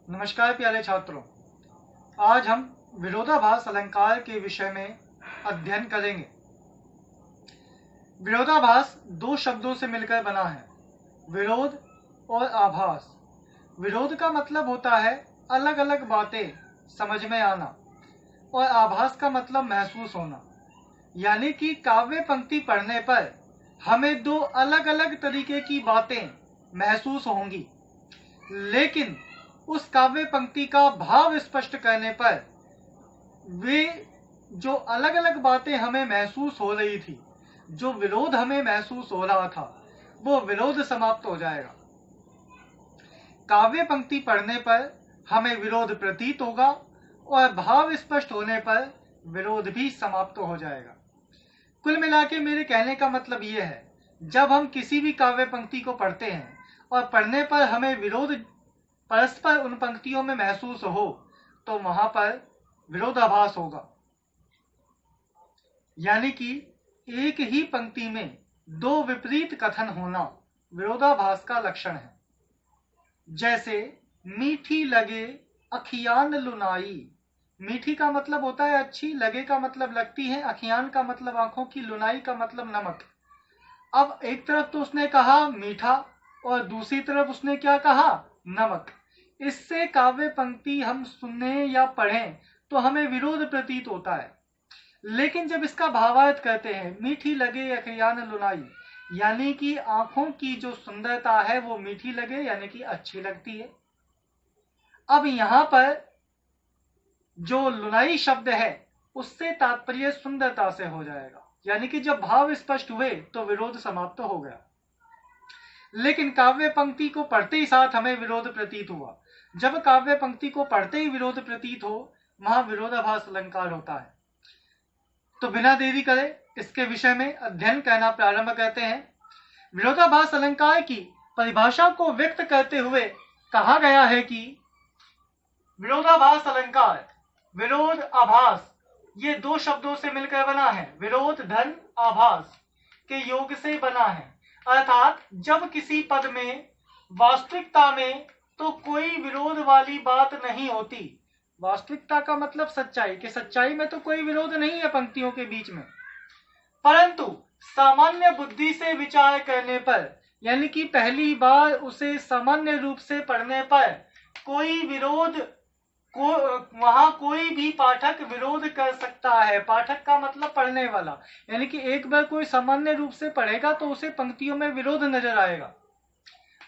नमस्कार प्यारे छात्रों, आज हम विरोधाभास अलंकार के विषय में अध्ययन करेंगे। विरोधाभास दो शब्दों से मिलकर बना है, विरोध और आभास। विरोध का मतलब होता है अलग अलग बातें समझ में आना और आभास का मतलब महसूस होना। यानी कि काव्य पंक्ति पढ़ने पर हमें दो अलग अलग तरीके की बातें महसूस होंगी, लेकिन उस काव्य पंक्ति का भाव स्पष्ट करने पर वे जो अलग अलग बातें हमें महसूस हो रही थी, जो विरोध हमें महसूस हो रहा था, वो विरोध समाप्त हो जाएगा। काव्य पंक्ति पढ़ने पर हमें विरोध प्रतीत होगा और भाव स्पष्ट होने पर विरोध भी समाप्त हो जाएगा। कुल मिला के मेरे कहने का मतलब ये है, जब हम किसी भी काव्य पंक्ति को पढ़ते हैं और पढ़ने पर हमें विरोध परस्पर उन पंक्तियों में महसूस हो, तो वहां पर विरोधाभास होगा। यानी कि एक ही पंक्ति में दो विपरीत कथन होना विरोधाभास का लक्षण है। जैसे मीठी लगे अखियान लुनाई। मीठी का मतलब होता है अच्छी, लगे का मतलब लगती है, अखियान का मतलब आंखों की, लुनाई का मतलब नमक। अब एक तरफ तो उसने कहा मीठा और दूसरी तरफ उसने क्या कहा, नमक। इससे काव्य पंक्ति हम सुने या पढ़ें तो हमें विरोध प्रतीत होता है। लेकिन जब इसका भावार्थ करते हैं, मीठी लगे अखियान लुनाई, यानी कि आंखों की जो सुंदरता है वो मीठी लगे, यानी कि अच्छी लगती है। अब यहां पर जो लुनाई शब्द है उससे तात्पर्य सुंदरता से हो जाएगा, यानी कि जब भाव स्पष्ट हुए तो विरोध समाप्त हो गया। लेकिन काव्य पंक्ति को पढ़ते ही साथ हमें विरोध प्रतीत हुआ। जब काव्य पंक्ति को पढ़ते ही विरोध प्रतीत हो, वहां विरोधाभास अलंकार होता है। तो बिना देरी करे इसके विषय में अध्ययन करना प्रारंभ करते हैं। विरोधाभास अलंकार की परिभाषा को व्यक्त करते हुए कहा गया है कि विरोधाभास अलंकार विरोध आभास ये दो शब्दों से मिलकर बना है, विरोध धन आभास के योग से बना है। अर्थात जब किसी पद में वास्तविकता में तो कोई विरोध वाली बात नहीं होती। वास्तविकता का मतलब सच्चाई, कि सच्चाई में तो कोई विरोध नहीं है पंक्तियों के बीच में, परंतु सामान्य बुद्धि से विचार करने पर, यानी कि पहली बार उसे सामान्य रूप से पढ़ने पर कोई विरोध वहां कोई भी पाठक विरोध कर सकता है। पाठक का मतलब पढ़ने वाला, यानी कि एक बार कोई सामान्य रूप से पढ़ेगा तो उसे पंक्तियों में विरोध नजर आएगा,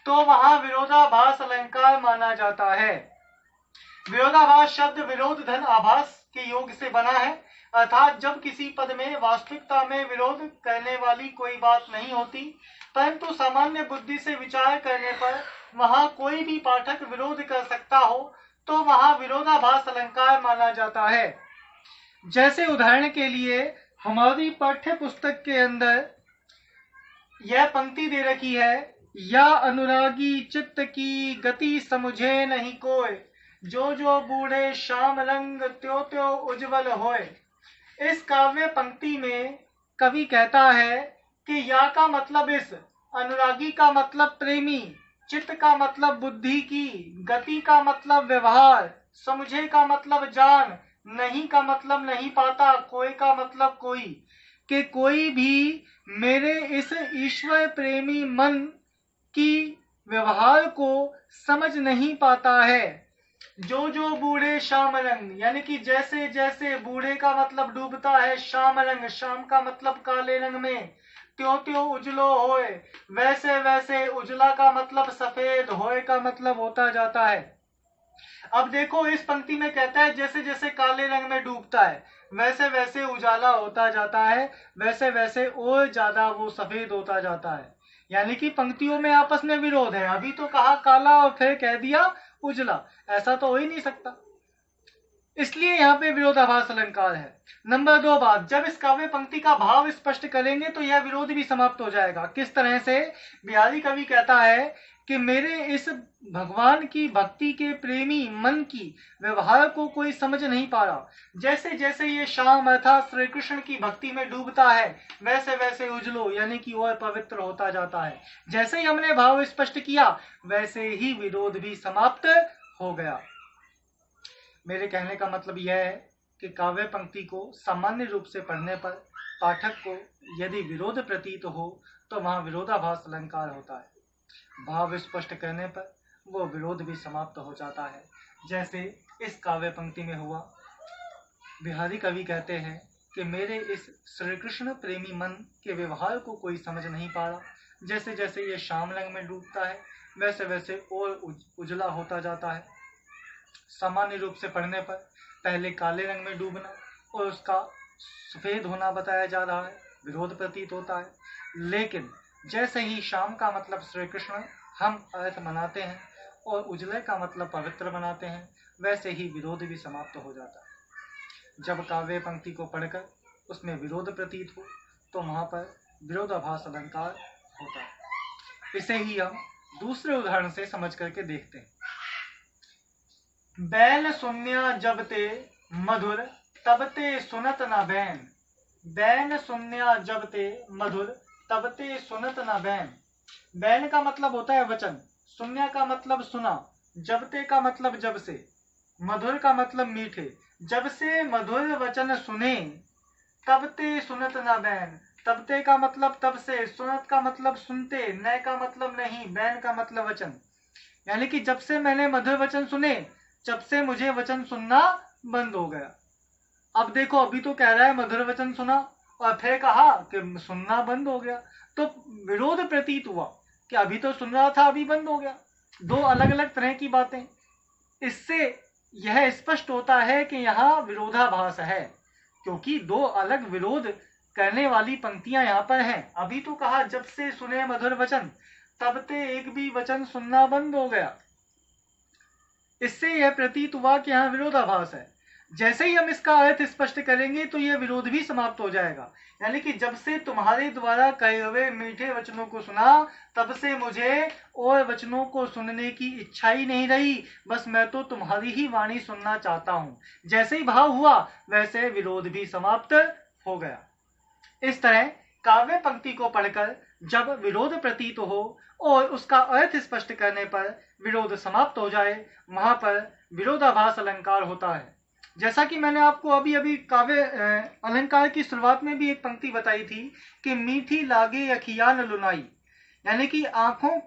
तो वहां विरोधाभास अलंकार माना जाता है। विरोधाभास शब्द विरोध धन आभास के योग से बना है, अर्थात जब किसी पद में वास्तविकता में विरोध करने वाली कोई बात नहीं होती, परंतु सामान्य बुद्धि से विचार करने पर वहां कोई भी पाठक विरोध कर सकता हो, तो वहां विरोधाभास अलंकार माना जाता है। जैसे उदाहरण के लिए हमारी पाठ्य पुस्तक के अंदर यह पंक्ति दे रखी है, या अनुरागी चित्त की गति समझे नहीं कोय, जो जो बूढ़े श्याम रंग त्यो त्यो उज्जवल होए। इस काव्य पंक्ति में कवि कहता है कि या का मतलब इस, अनुरागी का मतलब प्रेमी, चित्त का मतलब बुद्धि की, गति का मतलब व्यवहार, समझे का मतलब जान, नहीं का मतलब नहीं पाता, कोई का मतलब कोई, कि कोई भी मेरे इस ईश्वर प्रेमी मन की व्यवहार को समझ नहीं पाता है। जो जो बूढ़े श्याम रंग, यानी कि जैसे जैसे, बूढ़े का मतलब डूबता है, श्याम रंग, श्याम का मतलब काले रंग में, त्यो त्यो उजलो होए, वैसे वैसे, उजला का मतलब सफेद, होए का मतलब होता जाता है। अब देखो इस पंक्ति में कहता है जैसे जैसे काले रंग में डूबता है वैसे वैसे उजाला होता जाता है, वैसे वैसे और ज्यादा वो सफेद होता जाता है। यानी कि पंक्तियों में आपस में विरोध है। अभी तो कहा काला और फिर कह दिया उजला, ऐसा तो हो ही नहीं सकता, इसलिए यहाँ पे विरोधाभास अलंकार है। नंबर 2 बात, जब इस काव्य पंक्ति का भाव स्पष्ट करेंगे तो यह विरोध भी समाप्त हो जाएगा। किस तरह से? बिहारी कवि कहता है कि मेरे इस भगवान की भक्ति के प्रेमी मन की व्यवहार को कोई समझ नहीं पा रहा। जैसे जैसे ये श्याम अर्थात श्री कृष्ण की भक्ति में डूबता है वैसे वैसे उजलो, यानी कि और पवित्र होता जाता है। जैसे ही हमने भाव स्पष्ट किया वैसे ही विरोध भी समाप्त हो गया। मेरे कहने का मतलब यह है कि काव्य पंक्ति को सामान्य रूप से पढ़ने पर पाठक को यदि विरोध प्रतीत हो तो वहां विरोधाभास अलंकार होता है। भाव स्पष्ट करने पर वो विरोध भी समाप्त हो जाता है। जैसे इस काव्य पंक्ति में हुआ। बिहारी कवि कहते हैं कि मेरे इस श्री कृष्ण प्रेमी मन के व्यवहार को कोई समझ नहीं पा रहा। जैसे जैसे ये श्याम रंग में डूबता है वैसे वैसे और उजला होता जाता है। सामान्य रूप से पढ़ने पर पहले काले रंग में डूबना और उसका सफेद होना बताया जा रहा है, विरोध प्रतीत होता है। लेकिन जैसे ही श्याम का मतलब श्री कृष्ण हम अर्थ मनाते हैं और उजले का मतलब पवित्र बनाते हैं, वैसे ही विरोध भी समाप्त हो जाता है। जब काव्य पंक्ति को पढ़कर उसमें विरोध प्रतीत हो तो वहां पर विरोधाभास अलंकार होता है। इसे ही हम दूसरे उदाहरण से समझ करके देखते हैं। बैन सुन्या जब ते मधुर तब ते सुनत न बैन। बैन सुन्या जब ते मधुर तब ते सुनत न बैन। बैन का मतलब होता है वचन, सुन्या का मतलब सुना, जब ते का मतलब जब से, मधुर का मतलब मीठे। जब से मधुर वचन सुने तब ते सुनत न बैन। तब ते का मतलब तब से, सुनत का मतलब सुनते, नए का मतलब नहीं, बैन का मतलब वचन। यानी कि जब से मैंने मधुर वचन सुने जब से मुझे वचन सुनना बंद हो गया। अब देखो, अभी तो कह रहा है मधुर वचन सुना और फिर कहा कि सुनना बंद हो गया, तो विरोध प्रतीत हुआ कि अभी तो सुन रहा था अभी बंद हो गया। दो अलग अलग तरह की बातें। इससे यह स्पष्ट होता है कि यहाँ विरोधाभास है, क्योंकि दो अलग विरोध करने वाली पंक्तियां यहाँ पर हैं। अभी तो कहा जब से सुने मधुर वचन, तब ते एक भी वचन सुनना बंद हो गया। इससे यह प्रतीत हुआ कि यहाँ विरोधाभास है। जैसे ही हम इसका अर्थ स्पष्ट करेंगे तो यह विरोध भी समाप्त हो जाएगा। यानी कि जब से तुम्हारे द्वारा कहे हुए मीठे वचनों को सुना तब से मुझे और वचनों को सुनने की इच्छा ही नहीं रही, बस मैं तो तुम्हारी ही वाणी सुनना चाहता हूं। जैसे ही भाव हुआ वैसे विरोध भी समाप्त हो गया। इस तरह काव्य पंक्ति को पढ़कर जब विरोध प्रतीत हो और उसका अर्थ स्पष्ट करने पर विरोध समाप्त हो जाए, वहां पर विरोधाभास अलंकार होता है। जैसा कि मैंने आपको अभी अभी काव्य अलंकार की शुरुआत में भी एक पंक्ति बताई थी कि मीठी लागे अखियान लुनाई। यानी कि आंखों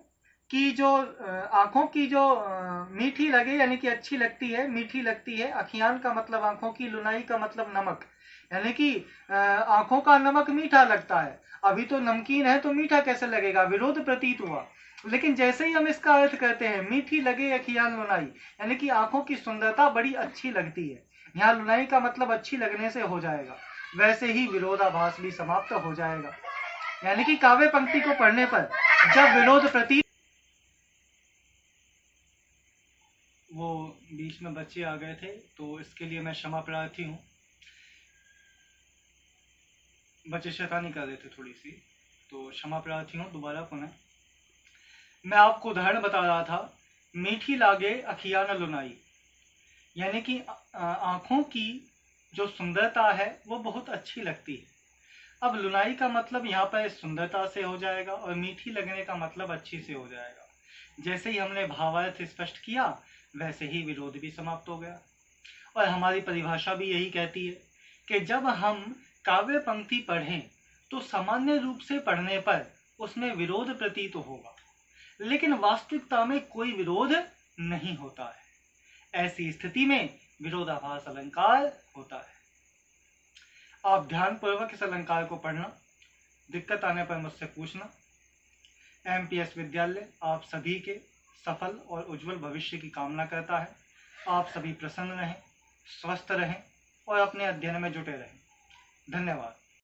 की जो मीठी लगे, यानी कि अच्छी लगती है, मीठी लगती है। अखियान का मतलब आंखों की, लुनाई का मतलब नमक, यानी कि आंखों का नमक मीठा लगता है। अभी तो नमकीन है तो मीठा कैसे लगेगा, विरोध प्रतीत हुआ। लेकिन जैसे ही हम इसका अर्थ करते हैं मीठी लगे अखियान लुनाई, यानी कि आंखों की सुंदरता बड़ी अच्छी लगती है, यहाँ लुनाई का मतलब अच्छी लगने से हो जाएगा, वैसे ही विरोधाभास भी समाप्त हो जाएगा। यानी कि काव्य पंक्ति को पढ़ने पर जब विरोध प्रतीत, वो बीच में बच्चे आ गए थे तो इसके लिए मैं क्षमा प्रार्थी हूँ। बच्चे शैतानी कर रहे थे थोड़ी सी, तो क्षमा प्रार्थी हूँ दोबारा पुनः। मैं आपको उदाहरण बता रहा था, मीठी लागे अखियान लुनाई, यानी कि आंखों की जो सुंदरता है वो बहुत अच्छी लगती है। अब लुनाई का मतलब यहाँ पर सुंदरता से हो जाएगा और मीठी लगने का मतलब अच्छी से हो जाएगा। जैसे ही हमने भावार्थ स्पष्ट किया वैसे ही विरोध भी समाप्त हो गया। और हमारी परिभाषा भी यही कहती है कि जब हम काव्य पंक्ति पढ़ें तो सामान्य रूप से पढ़ने पर उसमें विरोध प्रतीत होगा, लेकिन वास्तविकता में कोई विरोध नहीं होता है। ऐसी स्थिति में विरोधाभास अलंकार होता है। आप ध्यानपूर्वक इस अलंकार को पढ़ना, दिक्कत आने पर मुझसे पूछना। एमपीएस विद्यालय आप सभी के सफल और उज्जवल भविष्य की कामना करता है। आप सभी प्रसन्न रहें, स्वस्थ रहें और अपने अध्ययन में जुटे रहें। धन्यवाद।